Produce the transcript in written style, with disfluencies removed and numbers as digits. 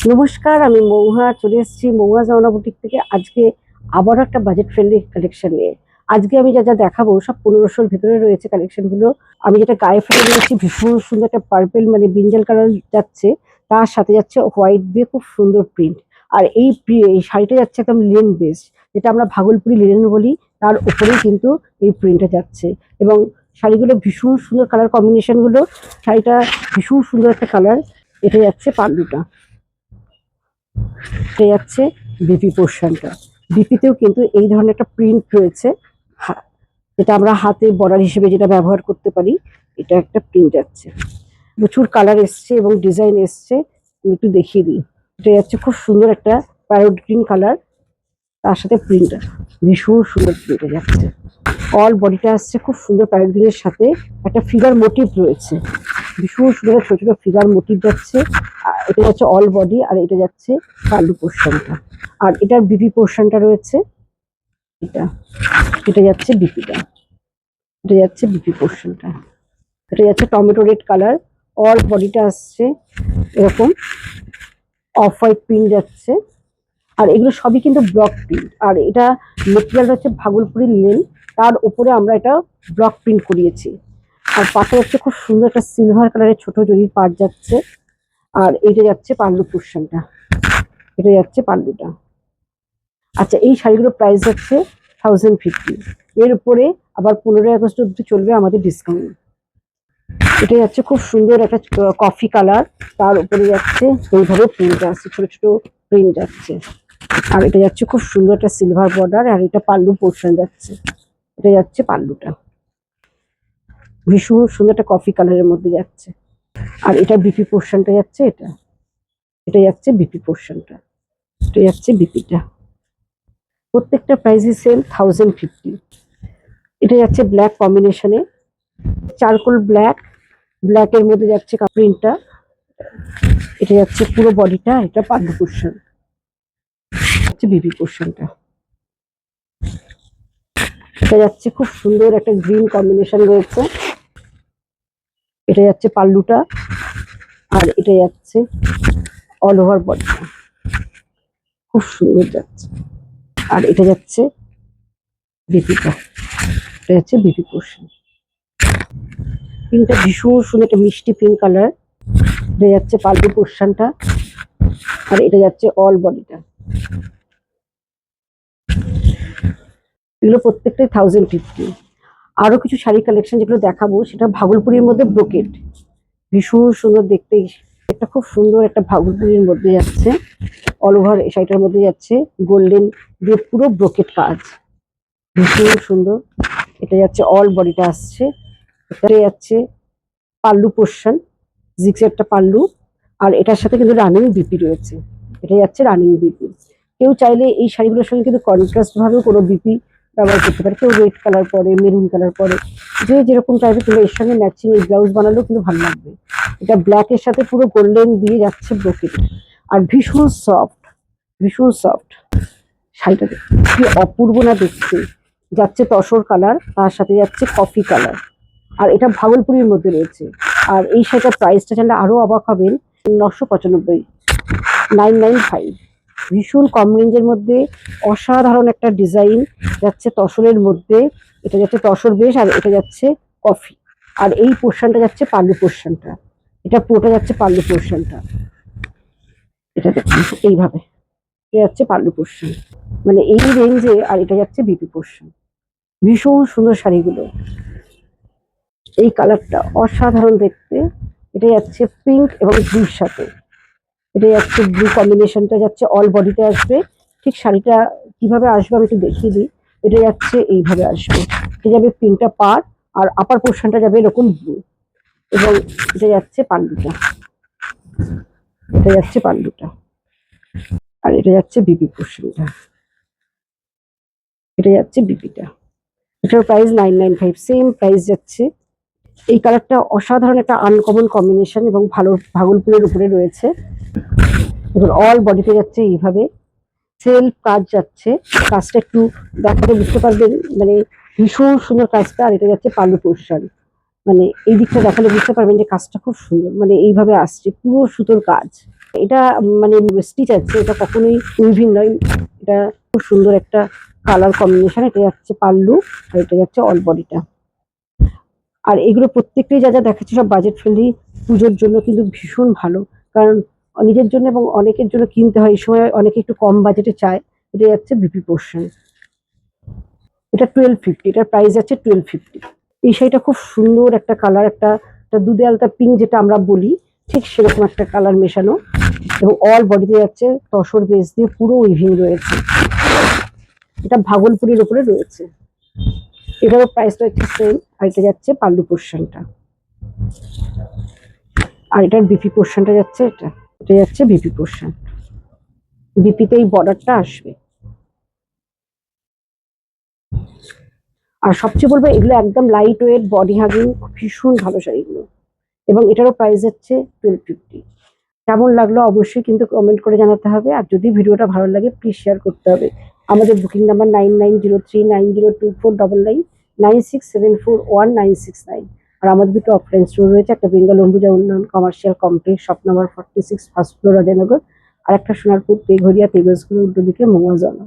নমস্কার, আমি মৌহা চলে এসেছি মৌহা জামা বুটিক থেকে। আজকে আবার একটা বাজেট ফ্রেন্ডলি কালেকশন নিয়ে। আজকে আমি যা যা দেখাবো সব 1500-র ভিতরে রয়েছে কালেকশন গুলো। আমি যেটা গায়ে ফেলে নিয়েছি ভীষণ সুন্দর একটা পার্পেল মানে ব্রিঞ্জাল কালার যাচ্ছে, তার সাথে যাচ্ছে হোয়াইট দিয়ে খুব সুন্দর প্রিন্ট। আর এই শাড়িটা যাচ্ছে একদম লিনেন বেস, যেটা আমরা ভাগলপুরি লিনেন বলি, তার উপরেই কিন্তু এই প্রিন্টটা যাচ্ছে। এবং শাড়িগুলো ভীষণ সুন্দর কালার কম্বিনেশন গুলো। শাড়িটা ভীষণ সুন্দর একটা কালার। এটা যাচ্ছে পাল্লুটা, এটা যাচ্ছে বিপি পোর্শনটা। বিপিতেও কিন্তু এই ধরনের একটা প্রিন্ট রয়েছে, যেটা আমরা হাতে বর্ডার হিসেবে যেটা ব্যবহার করতে পারি। এটা একটা প্রিন্ট যাচ্ছে, প্রচুর কালার এসছে এবং ডিজাইন এসছে। আমি একটু দেখিয়ে দিই। এটা যাচ্ছে খুব সুন্দর একটা প্যারোট গ্রিন কালার, তার সাথে প্রিন্টটা ভীষণ সুন্দর প্রিন্টে যাচ্ছে। অল বডিটা আসছে খুব সুন্দর প্যারোট গ্রিনের সাথে একটা ফিগার মোটিভ রয়েছে, ভীষণ সুন্দর ছোট ছোট ফিগার মোটিভ যাচ্ছে। এটা যাচ্ছে অল বডি, আর এটা যাচ্ছে পাল্লু পোর্শনটা। আর এটার বিপি পোর্শনটা রয়েছে এটা, এটা যাচ্ছে বিপিটা, এটা যাচ্ছে বিপি পোর্শনটা। এটা যাচ্ছে টমেটো রেড কালার, অল বডিটা আসছে এরকম অফ হোয়াইট প্রিন্ট যাচ্ছে। আর এগুলো সবই কিন্তু ব্লক প্রিন্ট। আর এটা মেটেরিয়ালটা হচ্ছে ভাগলপুরি লিনেন, তার উপরে আমরা এটা ব্লক প্রিন্ট করিয়েছি। আর পাশে যাচ্ছে খুব সুন্দর একটা সিলভার কালারের ছোট জরির পাট যাচ্ছে। আর এইটা যাচ্ছে পাল্লু পোর্শনটা, এটা যাচ্ছে পাল্লুটা। আচ্ছা, এই শাড়িগুলোর প্রাইস যাচ্ছে 1050। এর উপরে আবার 15ই আগস্ট অব্দি চলবে আমাদের ডিসকাউন্ট। এটা যাচ্ছে খুব সুন্দর একটা কফি কালার, তার উপরে যাচ্ছে এইভাবে প্রিন্ট আসছে, ছোট ছোট প্রিন্ট যাচ্ছে। আর এটা যাচ্ছে খুব সুন্দর একটা সিলভার বর্ডার, আর এটা পাল্লু পোর্শন যাচ্ছে, এটা যাচ্ছে পাল্লুটা। ভীষণ সুন্দর একটা কফি কালারের মধ্যে যাচ্ছে। আর এটা বিপি পোর্শনটা যাচ্ছে, এটা এটা যাচ্ছে বিপি পোর্শনটা, এটা যাচ্ছে বিপিটা। প্রত্যেকটা প্রাইসই সেম 1050। এটা যাচ্ছে ব্ল্যাক কম্বিনেশনে, চারকোল ব্ল্যাক, ব্ল্যাকের মধ্যে যাচ্ছে প্রিন্টটা। এটা যাচ্ছে পুরো বডিটা, এটা পাল্লু পোর্শন, হচ্ছে বিপি পোর্শনটা। এটা যাচ্ছে খুব সুন্দর একটা গ্রিন কম্বিনেশন রয়েছে, এটা যাচ্ছে পাল্লুটা। আর এটা যাচ্ছে অল ওভার বডিটা, খুব সুন্দর যাচ্ছে। আর এটা যাচ্ছে বিপিটা, এটা যাচ্ছে বিপি পোর্শন। পিঙ্কটা ভীষণ সুন্দর একটা মিষ্টি পিঙ্ক কালার, এটা যাচ্ছে পাল্লু পোর্শনটা। আর এটা যাচ্ছে অল বডিটা। এগুলো প্রত্যেকটাই 1050। আরো কিছু শাড়ি কালেকশন যেগুলো দেখাবো সেটা ভাগলপুরের মধ্যে ব্রোকেট, ভীষণ সুন্দর দেখতে। একটা খুব সুন্দর একটা ভাগলপুরের মধ্যে যাচ্ছে, অল ওভার এই শাড়িটার মধ্যে যাচ্ছে গোল্ডেন দিয়ে পুরো ব্রোকেট কাজ, ভীষণ সুন্দর। এটা যাচ্ছে অল বডিটা আসছে, এটা যাচ্ছে পাল্লু পোর্শন, জিগজ্যাগটা পাল্লু। আর এটার সাথে কিন্তু রানিং বিপি রয়েছে, এটা যাচ্ছে রানিং বিপি। কেউ চাইলে এই শাড়িগুলোর সঙ্গে কিন্তু কন্ট্রাস্ট ভাবেও কোনো বিপি ব্যবহার করতে পারে। কেউ রেড কালার পরে, মেরুন কালার পরে, যে যেরকম টাইপের, কিন্তু এর সঙ্গে ম্যাচিং এই ব্লাউজ বানালেও কিন্তু ভালো লাগবে। এটা ব্ল্যাক এর সাথে পুরো গোল্ডেন দিয়ে যাচ্ছে ব্রোকেট। আর ভীষণ সফট, ভীষণ সফট শাড়িটা, কি অপূর্ব না দেখতে। যাচ্ছে তসর কালার, তার সাথে যাচ্ছে কফি কালার। আর এটা ভাগলপুরের মধ্যে রয়েছে। আর এই শাড়িটার প্রাইসটা জানলে আরো অবাক হবেন, 995, 995। ভীষণ কম রেঞ্জের মধ্যে অসাধারণ একটা ডিজাইন যাচ্ছে তসরের মধ্যে। এটা যাচ্ছে তসর বেশ, আর এটা যাচ্ছে কফি। আর এই পোর্শনটা যাচ্ছে পাল্লু পোর্শনটা, এটা পুরোটা যাচ্ছে পাল্লু পোর্শনটা। এটা দেখুন এইভাবে, এটা যাচ্ছে পাল্লু পোর্শন, মানে এই রেঞ্জে। আর এটা যাচ্ছে বিপি পোর্শন। ভীষণ সুন্দর শাড়িগুলো, এই কালারটা অসাধারণ দেখতে। এটা যাচ্ছে পিঙ্ক এবং ব্লুর সাথে, এটা যাচ্ছে ব্লু কম্বিনেশনটা যাচ্ছে অল বডিতে আসবে। ঠিক শাড়িটা কিভাবে আসবে আমি একটু দেখিয়ে দিই। এটা যাচ্ছে এইভাবে আসবে, এটা যাবে পিঙ্কটা পার, আর আপার পোর্শনটা যাবে এরকম ব্লু। এবং এটা যাচ্ছে পাল্লুটা, এটা যাচ্ছে পাল্লুটা। আর এটা যাচ্ছে বিপি পোর্শনটা, এটা যাচ্ছে বিপিটা। এটার প্রাইস 995, সেম প্রাইস যাচ্ছে। এই কালারটা অসাধারণ একটা আনকমন কম্বিনেশন এবং ভালো ভাগলপুরের উপরে রয়েছে। দেখুন অল বডিতে যাচ্ছে এইভাবে সেলফ কাজ যাচ্ছে, কাজটা একটু দেখাতে বুঝতে পারবেন, মানে ভীষণ সুন্দর কাজটা। আর এটা যাচ্ছে পাল্লু পোর্শন, মানে এই দিকটা দেখালে বুঝতে পারবেন যে কাজটা খুব সুন্দর, মানে এইভাবে আসছে পুরো সুতোর কাজ। এটা মানে স্টিচ আছে, এটা কখনোই উইভিং নয়। এটা খুব সুন্দর একটা কালার কম্বিনেশন। এটা যাচ্ছে পাল্লু, আর এটা যাচ্ছে অল বডিটা। আর এগুলো প্রত্যেকটাই যা যা দেখাচ্ছে সব বাজেট ফ্রেন্ডলি, পুজোর জন্য কিন্তু ভীষণ ভালো। কারণ নিজের জন্য এবং অনেকের জন্য কিনতে হয়, এই সময় অনেকে একটু কম বাজেটে চায়। এটা যাচ্ছে বিপি পোর্শন, এটা 1250, এটার প্রাইস যাচ্ছে 1250। এই শাড়িটা খুব সুন্দর একটা কালার, একটা দুধে আলতা পিঙ্ক যেটা আমরা বলি, ঠিক সেরকম একটা কালার মেশানো, এবং অল বডিতে যাচ্ছে তসর বেস দিয়ে পুরো উইভিং রয়েছে। এটা ভাগলপুরের উপরে রয়েছে, এটারও প্রাইস রয়েছে সেম। আর এটা যাচ্ছে পাল্লু পোর্শনটা, আর এটার বিপি পোর্শনটা যাচ্ছে এটা, এটা যাচ্ছে বিপি পোর্শন। বিপিতে এই বর্ডারটা আসবে। আর সবচেয়ে বলবো এগুলো একদম লাইট ওয়েট, বডি হাগিং, ভীষণ ভালো শাড়িগুলো। এবং এটারও প্রাইস যাচ্ছে 1250। কেমন লাগলো অবশ্যই কিন্তু কমেন্ট করে জানাতে হবে। আর যদি ভিডিওটা ভালো লাগে প্লিজ শেয়ার করতে হবে। আমাদের বুকিং নাম্বার 9903902499, 96741969। আর আমাদের দুটো অফলাইন স্টোর রয়েছে, একটা Bengal Ambuja Unnayan commercial complex, shop number 46, first floor, Rajanagar. আর একটা সোনারপুর তেঘরিয়া তেগসগুলো উল্টো দিকে মৌয়াজনা।